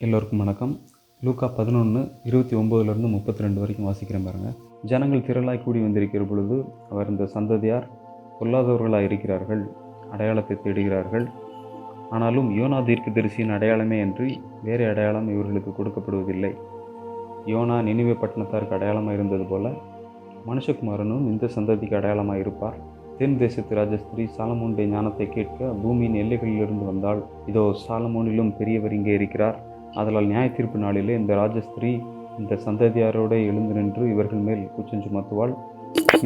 எல்லோருக்கும் வணக்கம். லூக்கா 11:29 32 வரைக்கும் வாசிக்கிறேன் பாருங்கள். ஜனங்கள் திரளாய் கூடி வந்திருக்கிற பொழுது அவர் இந்த சந்ததியார் பொல்லாதவர்களாக இருக்கிறார்கள், அடையாளத்தை தேடுகிறார்கள். ஆனாலும் யோனா தீர்க்கதரிசியின் அடையாளமே அன்றி வேறு அடையாளம் இவர்களுக்கு கொடுக்கப்படுவதில்லை. யோனா நினிவே பட்டணத்தாருக்கு அடையாளமாக இருந்தது போல மனுஷகுமாரனும் இந்த சந்ததிக்கு அடையாளமாக இருப்பார். தென் தேசத்து ராஜஸ்திரீ சாலமோனுடைய ஞானத்தை கேட்க பூமியின் எல்லைகளிலிருந்து வந்தாள். இதோ சாலமோனிலும் பெரியவர் இங்கே இருக்கிறார். ஆதலால் நியாய தீர்ப்பு நாளிலே இந்த ராஜஸ்திரீ இந்த சந்ததியாரோடு எழுந்து நின்று இவர்கள் மேல் குற்றம் சுமத்துவாள்.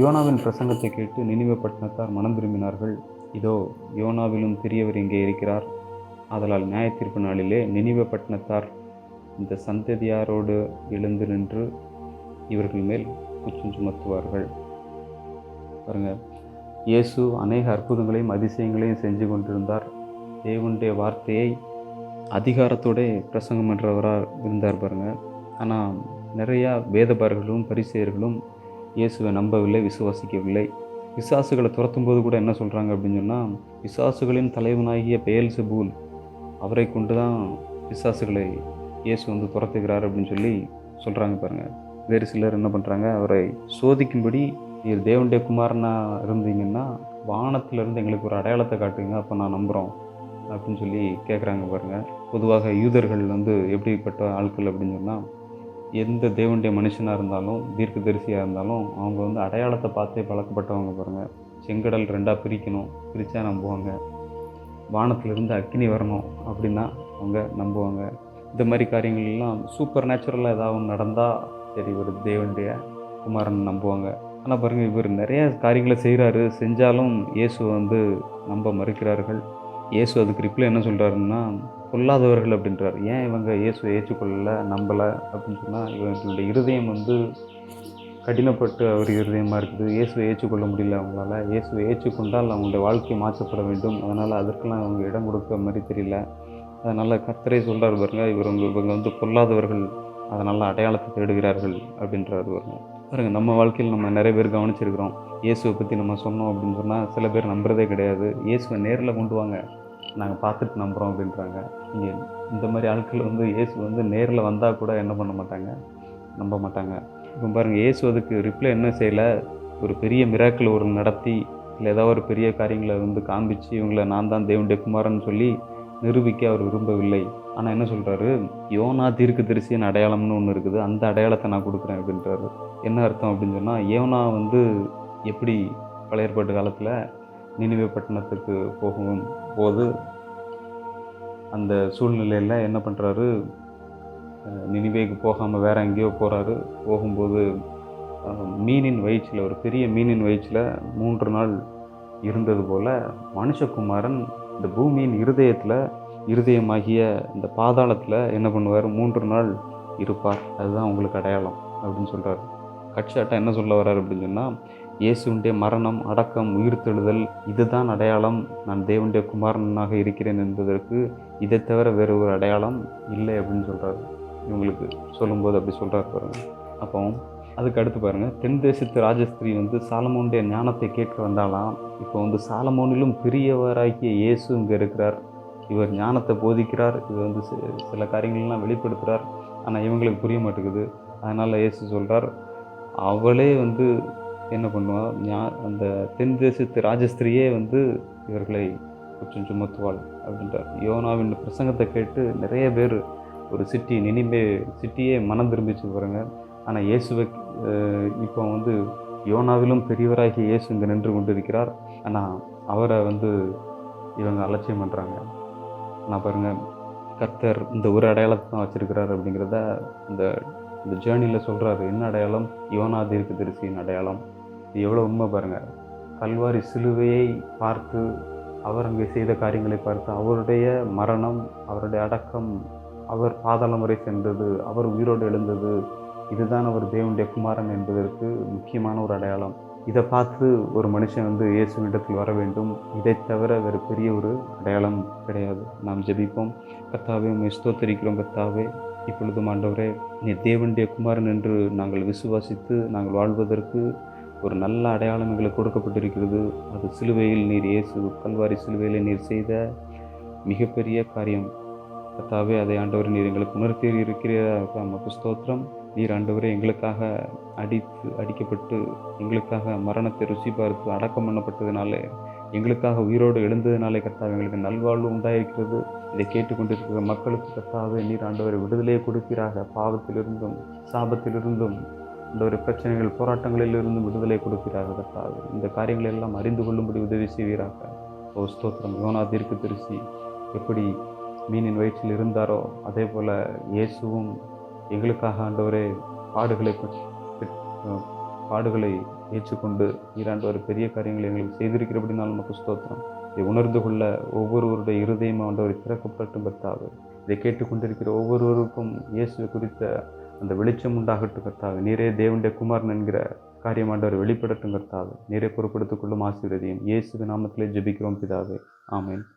யோனாவின் பிரசங்கத்தை கேட்டு நினிவே பட்டணத்தார் மனம் திரும்பினார்கள். இதோ யோனாவிலும் பெரியவர் இங்கே இருக்கிறார். ஆதலால் நியாய தீர்ப்பு நாளிலே நினிவே பட்டணத்தார் இந்த சந்ததியாரோடு எழுந்து நின்று இவர்கள் மேல் குற்றம் சுமத்துவார்கள். பாருங்கள், இயேசு அநேக அற்புதங்களையும் அதிசயங்களையும் செஞ்சு கொண்டிருந்தார். தேவனுடைய வார்த்தையை அதிகாரத்தோட பிரசங்கம் பண்ணுறவராக இருந்தார் பாருங்கள். ஆனால் நிறையா வேதபாரர்களும் பரிசேயர்களும் இயேசுவை நம்பவில்லை, விசுவாசிக்கவில்லை. பிசாசுகளை துரத்தும் போது கூட என்ன சொல்கிறாங்க அப்படின்னு சொன்னால், பிசாசுகளின் தலைவனாகிய பெயல்செபூல் அவரை கொண்டு தான் பிசாசுகளை இயேசு துரத்துகிறார் அப்படின்னு சொல்லி சொல்கிறாங்க பாருங்கள். வேறு சிலர் என்ன பண்ணுறாங்க, அவரை சோதிக்கும்படி நீர் தேவனுடைய குமாரனாக இருந்தீங்கன்னா வானத்திலிருந்து எங்களுக்கு ஒரு அடையாளத்தை காட்டுங்க, அப்போ நான் நம்புகிறோம் அப்படின்னு சொல்லி கேட்குறாங்க பாருங்கள். பொதுவாக யூதர்கள் எப்படிப்பட்ட ஆட்கள் அப்படின்னு சொன்னால், எந்த தேவனுடைய மனுஷனாக இருந்தாலும் தீர்க்கதரிசியாக இருந்தாலும் அவங்க அடையாளத்தை பார்த்தே பழக்கப்பட்டவங்க பாருங்கள். செங்கடல் ரெண்டாக பிரிக்கணும், பிரித்தா நம்புவாங்க. வானத்திலிருந்து அக்கினி வரணும் அப்படின்னா அவங்க நம்புவாங்க. இந்த மாதிரி காரியங்கள்லாம் சூப்பர் நேச்சுரலாக ஏதாவது நடந்தால் சரி, ஒரு தேவனுடைய குமாரன் நம்புவாங்க. ஆனால் பாருங்கள், இவர் நிறைய காரியங்களை செய்கிறாரு, செஞ்சாலும் இயேசு நம்ப மறுக்கிறார்கள். இயேசு அதுக்கு ரிப்ளை என்ன சொல்கிறாருன்னா, பொல்லாதவர்கள் அப்படின்றார். ஏன் இவங்க இயேசுவை ஏற்றுக்கொள்ளலை, நம்பலை அப்படின்னு சொன்னால், இவங்களுடைய இருதயம் கடினப்பட்டு அவர் இருதயமாக இருக்குது. இயேசுவை ஏற்றுக்கொள்ள முடியல அவங்களால. இயேசுவை ஏற்றுக்கொண்டால் அவங்களுடைய வாழ்க்கை மாற்றப்பட வேண்டும். அதனால் அதற்கெல்லாம் அவங்க இடம் கொடுக்க மாதிரி தெரியல. அதனால் கர்த்தரே சொல்கிறார் பாருங்க, இவங்க பொல்லாதவர்கள், அதனால் அடையாளத்தை தேடுகிறார்கள் அப்படின்றார் பாருங்க. நம்ம வாழ்க்கையில் நம்ம நிறைய பேர் கவனிச்சிருக்கிறோம். இயேசுவை பற்றி நம்ம சொன்னோம் அப்படின்னு சொன்னால் சில பேர் நம்புறதே கிடையாது. இயேசுவை நேரில் கொண்டு வாங்க, நாங்கள் பார்த்துட்டு நம்புகிறோம் அப்படின்றாங்க. இங்கே இந்த மாதிரி ஆட்கள் இயேசு நேரில் வந்தால் கூட என்ன பண்ண மாட்டாங்க, நம்ப மாட்டாங்க. இப்போ பாருங்கள், இயேசு அதுக்கு ரிப்ளை என்ன செய்யலை, ஒரு பெரிய மிராக்கிள் ஒரு நடத்தி இல்லை ஏதாவது ஒரு பெரிய காரியங்களை காண்பிச்சு இவங்களை நான் தான் தேவனுடைய குமாரன் சொல்லி நிரூபிக்க அவர் விரும்பவில்லை. ஆனால் என்ன சொல்கிறாரு, யோனா தீர்க்கதரிசியின் அடையாளம்னு ஒன்று இருக்குது, அந்த அடையாளத்தை நான் கொடுக்குறேன் அப்படின்றாரு. என்ன அர்த்தம் அப்படின்னு சொன்னால், யோனா எப்படி பழைய ஏற்பாட்டு காலத்தில் நினிவே பட்டணத்துக்கு போகும்போது அந்த சூழ்நிலையில் என்ன பண்ணுறாரு, நினிவேக்கு போகாமல் வேறு எங்கேயோ போகிறாரு. போகும்போது மீனின் வயிற்றில், ஒரு பெரிய மீனின் வயிற்றில் 3 நாள் இருந்தது போல் மனுஷகுமாரன் இந்த பூமியின் இருதயமாகிய இந்த பாதாளத்தில் என்ன பண்ணுவார், 3 நாள் இருப்பார். அதுதான் உங்களுக்கு அடையாளம் அப்படின்னு சொல்கிறார். கட்சாட்டா என்ன சொல்ல வர்றார் அப்படின்னு சொன்னால், இயேசுடைய மரணம், அடக்கம், உயிர்த்தெழுதல் இதுதான் அடையாளம். நான் தேவனுடைய குமாரனாக இருக்கிறேன் என்பதற்கு இதை தவிர வேறு ஒரு அடையாளம் இல்லை அப்படின்னு சொல்கிறார். இவங்களுக்கு சொல்லும்போது அப்படி சொல்கிறார் பாருங்கள். அப்போ அதுக்கு அடுத்து பாருங்கள், தென் தேசத்து ராஜஸ்திரீ சாலமோனுடைய ஞானத்தை கேட்க வந்தாலாம். இப்போ சாலமோனிலும் பெரியவராகிய இயேசு இங்கே இருக்கிறார். இவர் ஞானத்தை போதிக்கிறார், இவர் சில காரியங்கள்லாம் வெளிப்படுத்துகிறார். ஆனால் இவங்களுக்கு புரிய மாட்டேங்குது. அதனால் இயேசு சொல்கிறார், அவளே என்ன பண்ணுவாள், அந்த தென் தேசத்து ராஜஸ்திரியே இவர்களை குற்றம் சுமத்துவாள் அப்படின்றார். யோனாவின் பிரசங்கத்தை கேட்டு நிறைய பேர், ஒரு நினிவே சிட்டியே மனம் திரும்பிச்சு பாருங்க. ஆனால் இயேசுவை இப்போ யோனாவிலும் பெரியவராகிய இயேசு இங்கே நின்று கொண்டு இருக்கிறார். ஆனால் அவரை இவங்க அலட்சியம் பண்ணுறாங்க. நான் பாருங்கள், கர்த்தர் இந்த ஒரு அடையாளத்தை தான் வச்சுருக்கிறார் அப்படிங்கிறத இந்த ஜேர்னியில் சொல்கிறாரு. என்ன அடையாளம்? யோனா தீர்க்கதரிசியின் அடையாளம். இது எவ்வளோ உண்மை பாருங்கள். கல்வாரி சிலுவையை பார்த்து, அவர் அங்கே செய்த காரியங்களை பார்த்து, அவருடைய மரணம், அவருடைய அடக்கம், அவர் பாதாளம் வரை சென்றது, அவர் உயிரோடு எழுந்தது, இதுதான் அவர் தேவனுடைய குமாரன் என்பதற்கு முக்கியமான ஒரு அடையாளம். இதை பார்த்து ஒரு மனுஷன் இயேசுவிடத்தில் வர வேண்டும். இதை தவிர வேறு பெரிய ஒரு அடையாளம் கிடையாது. நாம் ஜெபிப்போம். கர்த்தாவே, உம்மை ஸ்தோத்திரிக்கிறோம். கர்த்தாவே, இப்பொழுதும் ஆண்டவரே, நீர் தேவனுடைய குமாரன் என்று நாங்கள் விசுவாசித்து நாங்கள் வாழ்வதற்கு ஒரு நல்ல அடையாளம் எங்களுக்கு கொடுக்கப்பட்டிருக்கிறது. அது சிலுவையில் நீர் இயேசு கல்வாரி சிலுவையில் நீர் செய்த மிகப்பெரிய காரியம். கர்த்தாவே, அதை ஆண்டவரே நீர் எங்களுக்கு உணர்த்தி இருக்கிறீராக உமக்கு ஸ்தோத்திரம். நீர் ஆண்டவரே எங்களுக்காக அடிக்கப்பட்டு எங்களுக்காக மரணத்தை ருசி பார்த்து அடக்கம் பண்ணப்பட்டதினாலே, எங்களுக்காக உயிரோடு எழுந்ததினாலே கர்த்தாவே எங்களுக்கு நல்வாழ்வு உண்டாயிருக்கிறது. இதை கேட்டுக்கொண்டிருக்கிற மக்களுக்கு கர்த்தாவே நீர் ஆண்டவரை விடுதலையை கொடுப்பீராக. பாவத்திலிருந்தும் சாபத்திலிருந்தும் ஆண்டவரே பிரச்சனைகள் போராட்டங்களிலிருந்தும் விடுதலை கொடுப்பீராக கர்த்தாவே. இந்த காரியங்களை எல்லாம் அறிந்து கொள்ளும்படி உதவி செய்வீராக. ஓ ஸ்தோத்திரம். யோனா தீர்க்கதரிசி எப்படி மீனின் வயிற்றில் இருந்தாரோ அதே போல் இயேசுவும் எங்களுக்காக ஆண்டவரே பாடுகளை ஏற்றுக்கொண்டு நீராண்டவர் பெரிய காரியங்களை எங்களுக்கு செய்திருக்கிறபடினால் நமக்கு ஸ்தோத்திரம். இதை உணர்ந்து கொள்ள ஒவ்வொருவருடைய இருதயம் ஆண்டவரை திறக்கப்பட்டும் கர்த்தாவே. இதை கேட்டுக்கொண்டிருக்கிற ஒவ்வொருவருக்கும் இயேசு குறித்த அந்த வெளிச்சம் உண்டாகட்டும் கர்த்தாவே. நீரே தேவனுடைய குமாரன் என்கிற காரியம் ஆண்டவர் வெளிப்படட்டும் கர்த்தாவே. நீரே பொறுப்படுத்திக் கொள்ளும் ஆசீர்வதியும். இயேசுவின் நாமத்திலே ஜெபிக்கிறோம் பிதாவே. ஆமென்.